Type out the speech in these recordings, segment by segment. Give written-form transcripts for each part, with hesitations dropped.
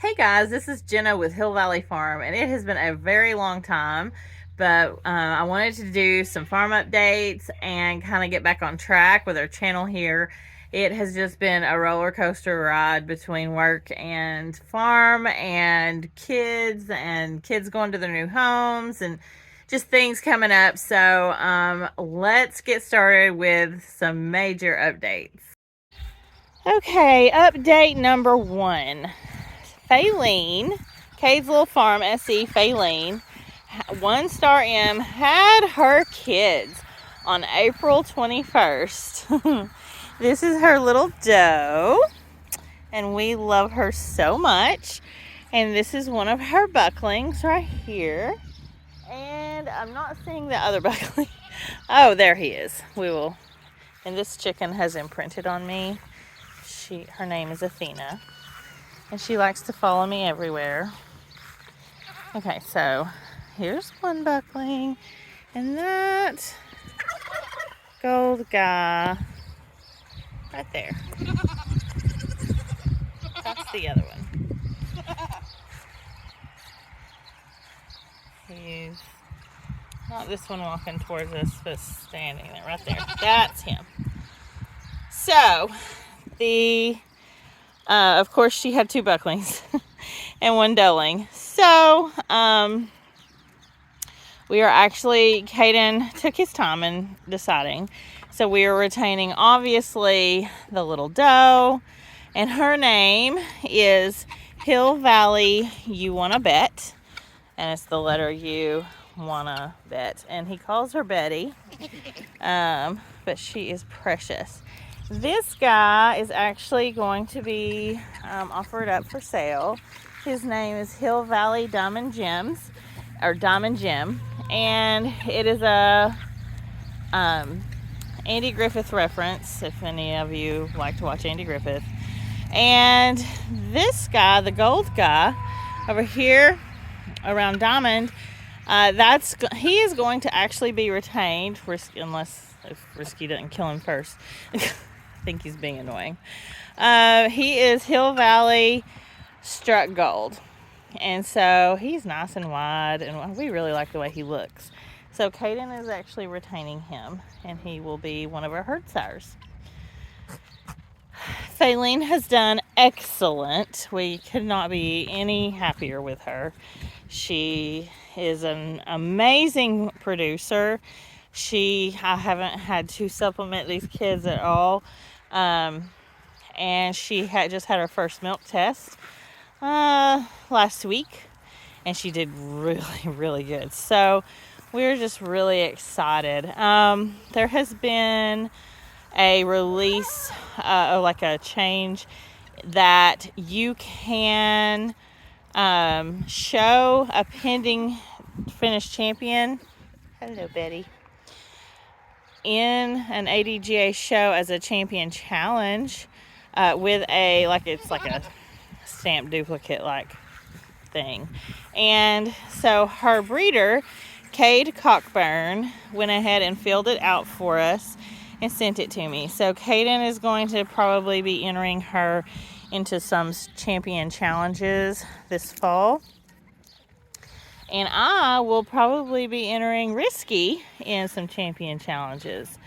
Hey guys, this is Jenna with Hill Valley Farm, and it has been a very long time, but I wanted to do some farm updates and kind of get back on track with our channel here. It has just been a roller coaster ride between work and farm and kids going to their new homes and just things coming up. So let's get started with some major updates. Okay, update number one. Faylene, Cade's Little Farm SE Faylene, One Star M had her kids on April 21st. This is her little doe, and we love her so much. And this is one of her bucklings right here. And I'm not seeing the other buckling. Oh, there he is. And this chicken has imprinted on me. Her name is Athena. And she likes to follow me everywhere. Okay, so here's one buckling, and that gold guy right there. That's the other one. He's not this one walking towards us, but standing there, right there. That's him. So, of course, she had two bucklings and one doeling. So, Caden took his time in deciding. So we are retaining, obviously, the little doe, and her name is Hill Valley You Wanna Bet, and it's the letter U, wanna bet, and he calls her Betty, but she is precious. This guy is actually going to be offered up for sale. His name is Hill Valley Diamond Gems, or Diamond Gem, and it is a Andy Griffith reference, if any of you like to watch Andy Griffith. And this guy, the gold guy, over here around Diamond, he is going to actually be retained, unless if Risky doesn't kill him first. I think he's being annoying. He is Hill Valley Struck Gold. And so he's nice and wide, and we really like the way he looks. So Caden is actually retaining him, and he will be one of our herd sires. Faylene has done excellent. We could not be any happier with her. She is an amazing producer. I haven't had to supplement these kids at all. And she just had her first milk test last week, and she did really, really good. So we're just really excited. There has been a release, like a change, that you can show a pending finished champion. Hello, Betty. In an ADGA show as a champion challenge with it's like a stamp duplicate like thing. And so her breeder, Cade Cockburn, went ahead and filled it out for us and sent it to me. So Caden is going to probably be entering her into some champion challenges this fall. And I will probably be entering Risky in some champion challenges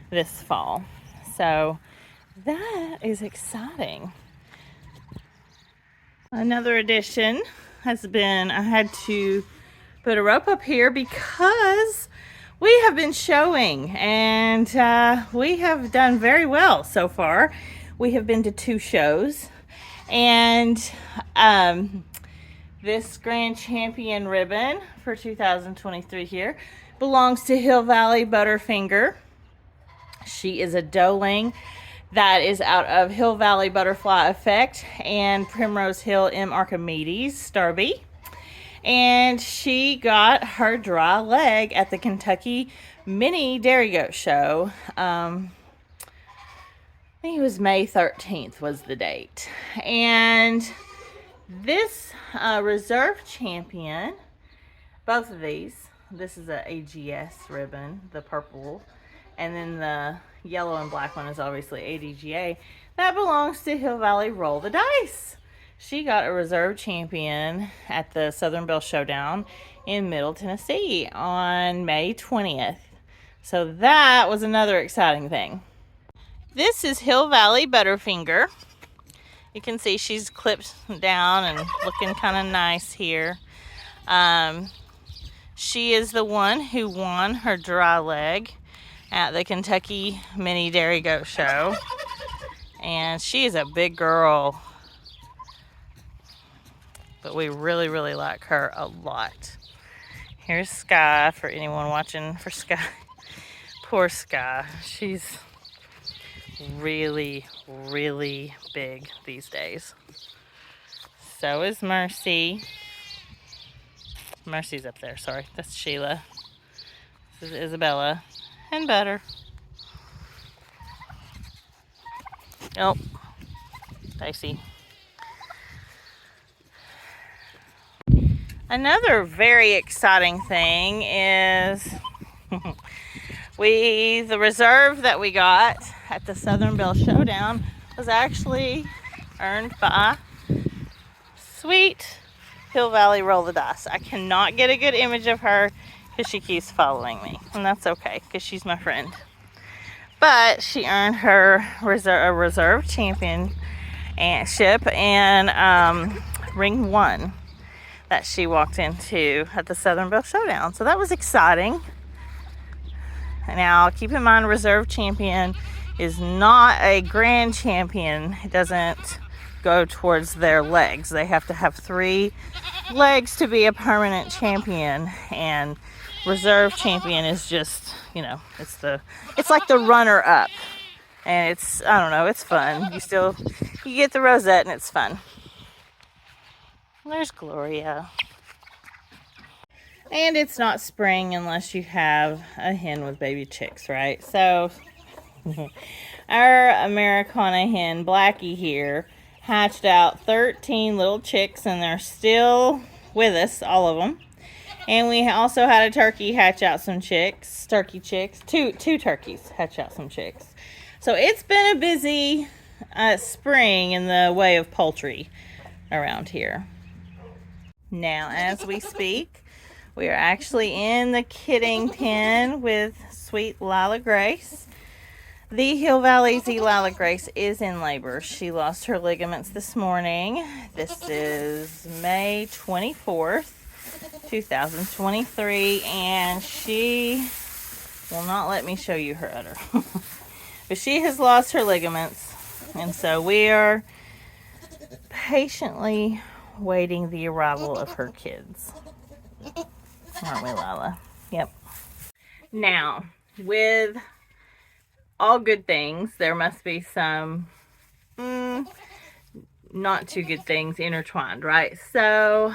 this fall. So that is exciting. Another addition has been, I had to put a rope up here because we have been showing, and we have done very well so far. We have been to 2 shows, and this Grand Champion ribbon for 2023 here belongs to Hill Valley Butterfinger. She is a doeling that is out of Hill Valley Butterfly Effect and Primrose Hill M. Archimedes Starby. And she got her dry leg at the Kentucky Mini Dairy Goat Show. I think it was May 13th was the date. And this reserve champion, both of these, this is a AGS ribbon, the purple, and then the yellow and black one is obviously ADGA. That belongs to Hill Valley Roll the Dice. she got a reserve champion at the Southern Belle Showdown in Middle Tennessee on May 20th. So that was another exciting thing. This is Hill Valley Butterfinger. You can see she's clipped down and looking kind of nice here. She is the one who won her dry leg at the Kentucky Mini Dairy Goat Show. And she is a big girl. But we really, really like her a lot. Here's Sky for anyone watching for Sky. Poor Sky. She's really, really big these days. So is Mercy. Mercy's up there, sorry. That's Sheila. This is Isabella. And Butter. Oh, Stacy. Another very exciting thing is the reserve that we got at the Southern Belle Showdown was actually earned by Sweet Hill Valley Roll the Dice. I cannot get a good image of her because she keeps following me, and that's okay because she's my friend. But she earned her reserve championship and ring 1 that she walked into at the Southern Belle Showdown. So that was exciting. Now, keep in mind, reserve champion is not a grand champion. It doesn't go towards their legs. They have to have 3 legs to be a permanent champion, and reserve champion is just, it's like the runner up, and it's, I don't know, it's fun. You get the rosette and it's fun. There's Gloria. And it's not spring unless you have a hen with baby chicks, right? So our Americana hen, Blackie here, hatched out 13 little chicks, and they're still with us, all of them. And we also had a turkey hatch out some chicks, turkey chicks. Two turkeys hatch out some chicks. So it's been a busy spring in the way of poultry around here. Now, as we speak, we are actually in the kidding pen with sweet Lila Grace. The Hill Valley Z Lila Grace is in labor. She lost her ligaments this morning. This is May 24th, 2023, and she will not let me show you her udder. But she has lost her ligaments, and so we are patiently waiting the arrival of her kids. Aren't we, Lila? Yep. Now, with all good things, there must be some not too good things intertwined, right? So,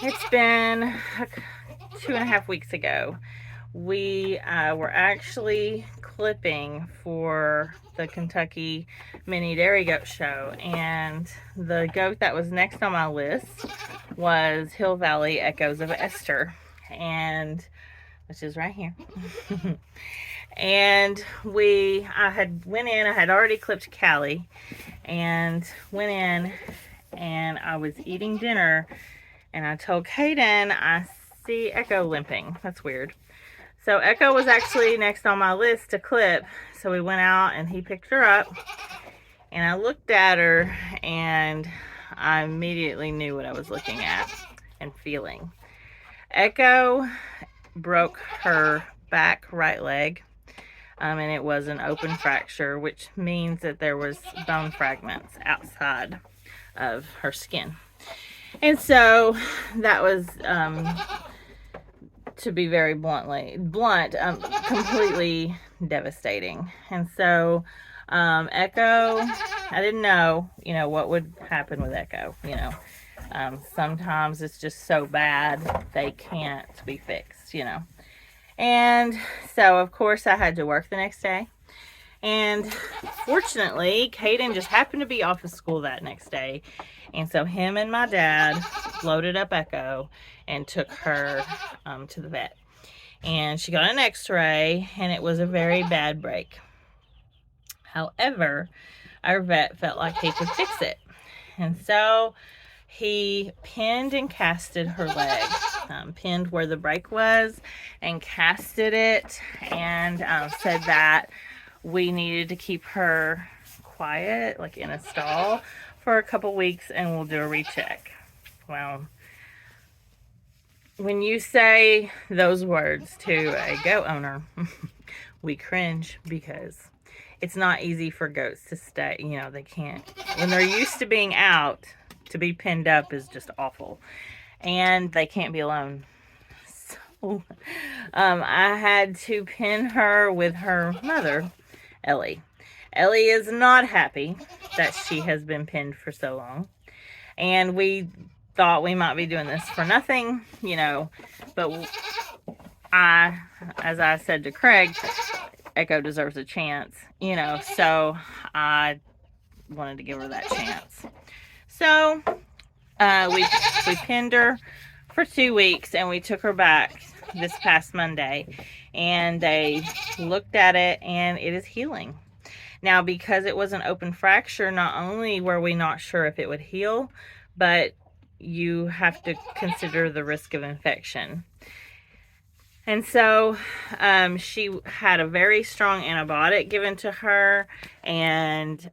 it's been 2.5 weeks ago. We were actually clipping for the Kentucky Mini Dairy Goat Show, and the goat that was next on my list was Hill Valley Echoes of Esther, and which is right here. And I had already clipped Callie, and went in, and I was eating dinner, and I told Kaden, I see Echo limping. That's weird. So Echo was actually next on my list to clip. So we went out and he picked her up, and I looked at her, and I immediately knew what I was looking at and feeling. Echo broke her back right leg, and it was an open fracture, which means that there was bone fragments outside of her skin. And so that was, to be very blunt, completely devastating. And so Echo, I didn't know, what would happen with Echo. Sometimes it's just so bad they can't be fixed, And so, of course, I had to work the next day. And fortunately, Kaden just happened to be off of school that next day. And so him and my dad loaded up Echo and took her to the vet. And she got an x-ray, and it was a very bad break. However, our vet felt like he could fix it. And so he pinned and casted her leg, pinned where the break was and casted it, and said that we needed to keep her quiet, like in a stall, for a couple weeks, and we'll do a recheck. Well, when you say those words to a goat owner, we cringe, because it's not easy for goats to stay. You know, they can't, when they're used to being out, to be pinned up is just awful. And they can't be alone. So I had to pin her with her mother, Ellie. Ellie is not happy that she has been pinned for so long. And we thought we might be doing this for nothing, you know, but as I said to Craig, Echo deserves a chance, you know, so I wanted to give her that chance. So we pinned her for 2 weeks, and we took her back this past Monday, and they looked at it, and it is healing. Now, because it was an open fracture, not only were we not sure if it would heal, but you have to consider the risk of infection. And so she had a very strong antibiotic given to her, and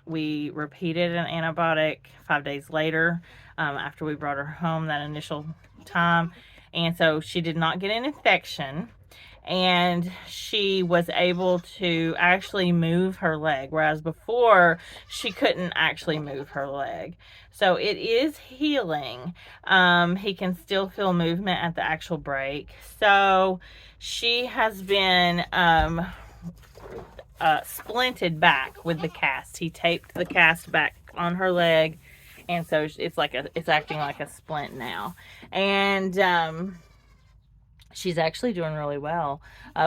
we repeated an antibiotic 5 days later after we brought her home that initial time. And so she did not get an infection, and she was able to actually move her leg, whereas before she couldn't actually move her leg. So it is healing. He can still feel movement at the actual break. So she has been splinted back with the cast. He taped the cast back on her leg, and so it's acting like a splint now. And she's actually doing really well.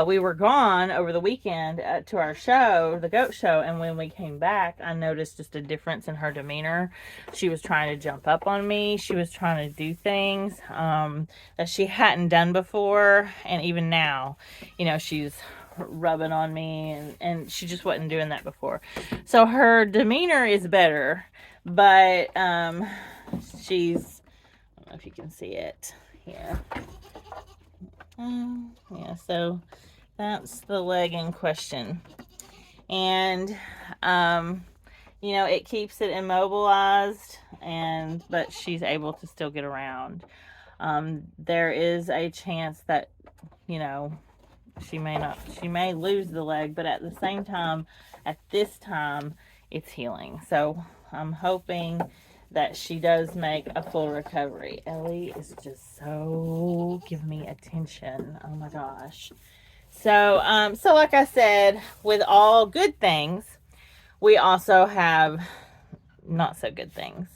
We were gone over the weekend to our show, the goat show, and when we came back, I noticed just a difference in her demeanor. She was trying to jump up on me. She was trying to do things that she hadn't done before, and even now, you know, she's rubbing on me, and she just wasn't doing that before. So her demeanor is better, but she's, I don't know if you can see it here. Yeah, so that's the leg in question. And you know, it keeps it immobilized, but she's able to still get around. There is a chance that, you know, she may lose the leg, but at the same time, at this time, it's healing. So I'm hoping that she does make a full recovery. Ellie is just so giving me attention. Oh my gosh. So like I said, with all good things, we also have not so good things.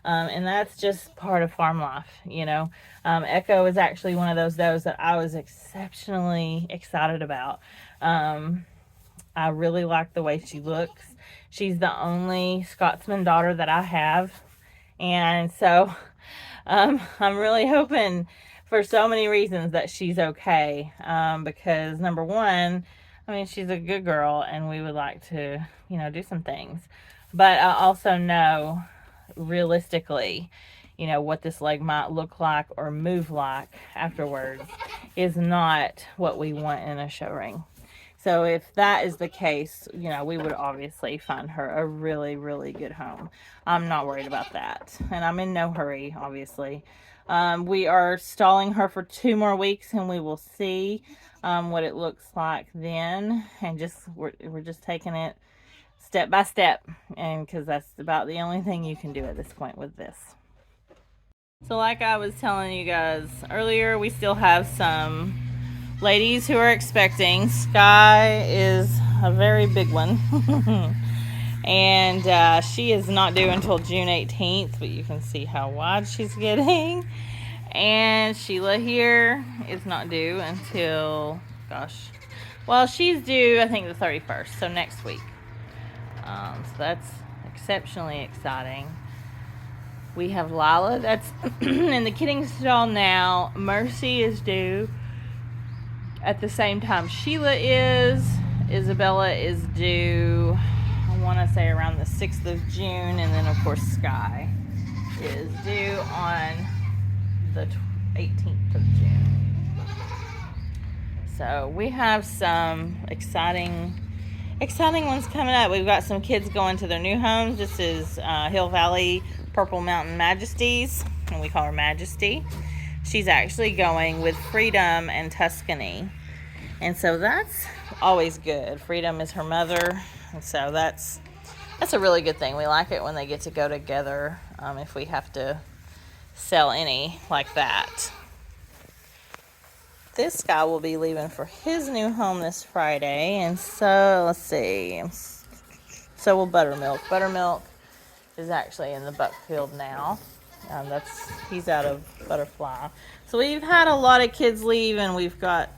And that's just part of farm life, you know. Echo is actually one of those does that I was exceptionally excited about. I really like the way she looks. She's the only Scotsman daughter that I have. And so I'm really hoping for so many reasons that she's okay. Because number one, I mean, she's a good girl, and we would like to, you know, do some things. But I also know realistically, you know, what this leg might look like or move like afterwards is not what we want in a show ring. So if that is the case, you know, we would obviously find her a really, really good home. I'm not worried about that. And I'm in no hurry, obviously. We are stalling her for 2 more weeks, and we will see what it looks like then. And we're just taking it step by step, and because that's about the only thing you can do at this point with this. So like I was telling you guys earlier, we still have some ladies who are expecting. Sky is a very big one. And she is not due until June 18th, but you can see how wide she's getting. And Sheila here is not due until, gosh, well, she's due, I think, the 31st, so next week. So that's exceptionally exciting. We have Lila that's in the kidding stall now. Mercy is due at the same time Sheila is. Isabella is due, I want to say around the 6th of June, and then of course Sky is due on the 18th of June. So we have some exciting ones coming up. We've got some kids going to their new homes. This is Hill Valley Purple Mountain Majesties, and we call her Majesty. She's actually going with Freedom and Tuscany, and so that's always good. Freedom is her mother, and so that's a really good thing. We like it when they get to go together, if we have to sell any like that. This guy will be leaving for his new home this Friday, and so let's see. So will Buttermilk. Buttermilk is actually in the Buckfield now. He's out of Butterfly. So we've had a lot of kids leave, and we've got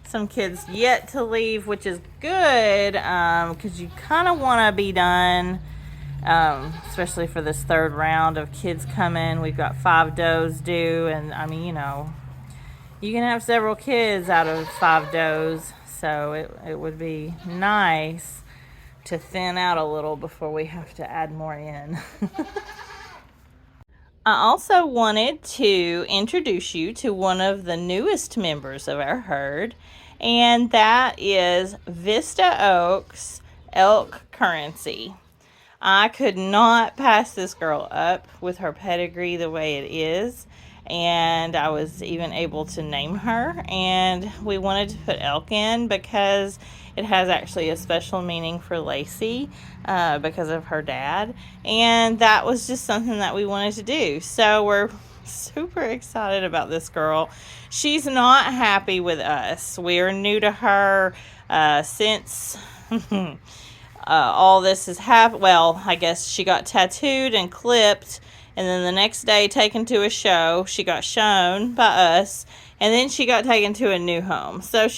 some kids yet to leave, which is good, because you kind of want to be done, especially for this third round of kids coming. We've got 5 does due, and I mean, you can have several kids out of 5 does, so it would be nice to thin out a little before we have to add more in. I also wanted to introduce you to one of the newest members of our herd, and that is Vista Oaks Elk Currency. I could not pass this girl up with her pedigree the way it is, and I was even able to name her, and we wanted to put Elk in because it has actually a special meaning for Lacey, because of her dad, and that was just something that we wanted to do. So we're super excited about this girl. She's not happy with us. We are new to her since all this has happened. Well, I guess she got tattooed and clipped, and then the next day taken to a show. She got shown by us, and then she got taken to a new home. So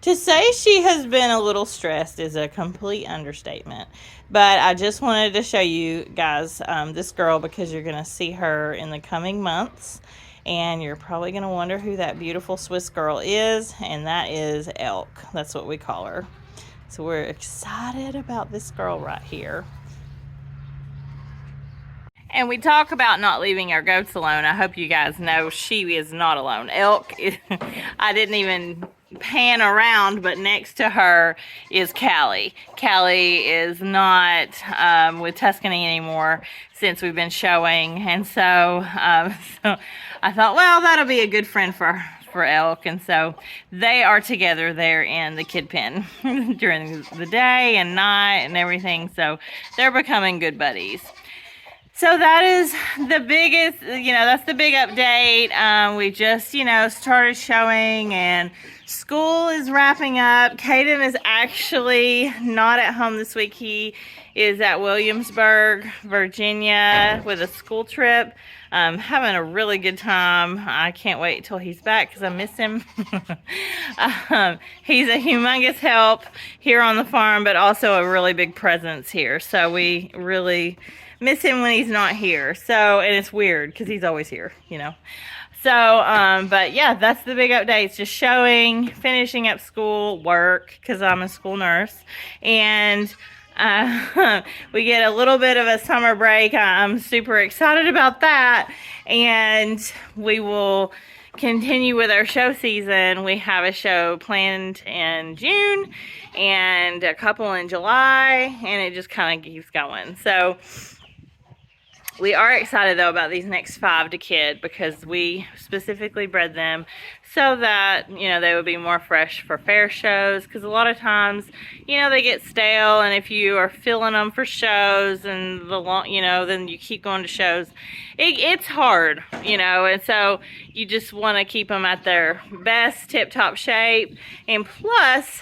to say she has been a little stressed is a complete understatement. But I just wanted to show you guys this girl, because you're going to see her in the coming months, and you're probably going to wonder who that beautiful Swiss girl is, and that is Elk. That's what we call her. So we're excited about this girl right here. And we talk about not leaving our goats alone. I hope you guys know she is not alone. Elk, I didn't even pan around, but next to her is Callie. Callie is not with Tuscany anymore since we've been showing, and so I thought, well, that'll be a good friend for Elk, and so they are together there in the kid pen during the day and night and everything, so they're becoming good buddies. So that is the biggest, that's the big update. We just, started showing, and school is wrapping up. Caden is actually not at home this week. He is at Williamsburg, Virginia with a school trip. Having a really good time. I can't wait till he's back because I miss him. He's a humongous help here on the farm, but also a really big presence here. So we really miss him when he's not here. So, and it's weird because he's always here, So, but yeah, that's the big updates. Just showing, finishing up school, work, because I'm a school nurse. And we get a little bit of a summer break. I'm super excited about that. And we will continue with our show season. We have a show planned in June and a couple in July, and it just kind of keeps going. So we are excited though about these next 5 to kid, because we specifically bred them so that, they would be more fresh for fair shows, because a lot of times, they get stale, and if you are filling them for shows and then you keep going to shows, it's hard, and so you just want to keep them at their best tip-top shape. And plus,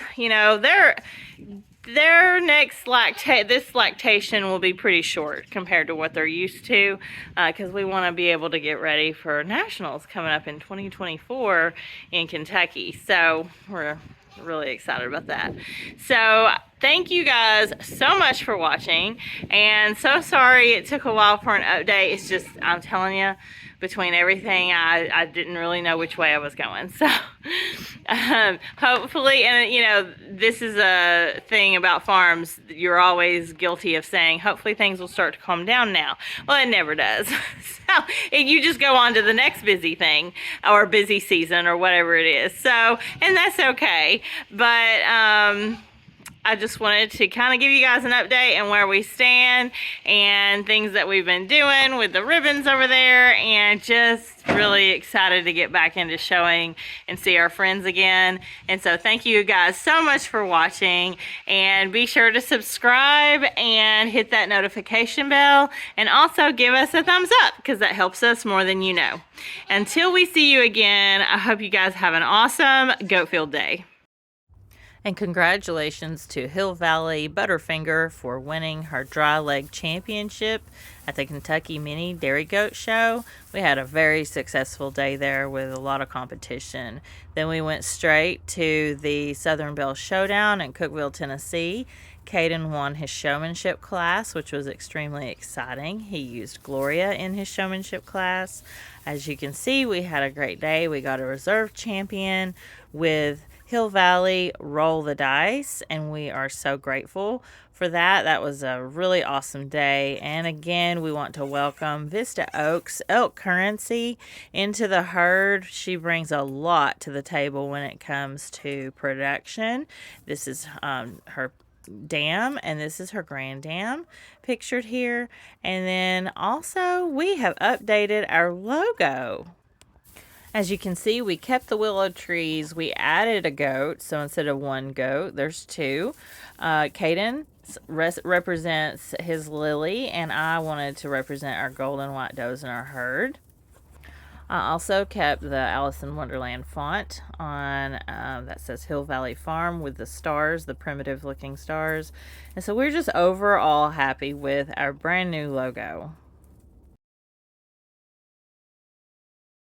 their next lactation will be pretty short compared to what they're used to, because we want to be able to get ready for nationals coming up in 2024 in Kentucky. So we're really excited about that. So thank you guys so much for watching, and so sorry it took a while for an update. It's just, I'm telling you, between everything, I didn't really know which way I was going. So hopefully, and you know, this is a thing about farms, you're always guilty of saying, hopefully things will start to calm down now. Well, it never does. So you just go on to the next busy thing or busy season or whatever it is. So, and that's okay. But I just wanted to kind of give you guys an update on where we stand and things that we've been doing with the ribbons over there, and just really excited to get back into showing and see our friends again. And so thank you guys so much for watching, and be sure to subscribe and hit that notification bell, and also give us a thumbs up because that helps us more than you know. Until we see you again, I hope you guys have an awesome Goat Field Day. And congratulations to Hill Valley Butterfinger for winning her dry leg championship at the Kentucky Mini Dairy Goat Show. We had a very successful day there with a lot of competition. Then we went straight to the Southern Belle Showdown in Cookeville, Tennessee. Caden won his showmanship class, which was extremely exciting. He used Gloria in his showmanship class. As you can see, we had a great day. We got a reserve champion with Hill Valley Roll the Dice, and we are so grateful for that. That was a really awesome day. And again, we want to welcome Vista Oaks Elk Currency into the herd. She brings a lot to the table when it comes to production. This is her dam, and this is her grand dam pictured here. And then also we have updated our logo. As you can see, we kept the willow trees. We added a goat, so instead of one goat, there's two. Caden represents his lily, and I wanted to represent our golden white does in our herd. I also kept the Alice in Wonderland font on that says Hill Valley Farm with the stars, the primitive looking stars. And so we're just overall happy with our brand new logo.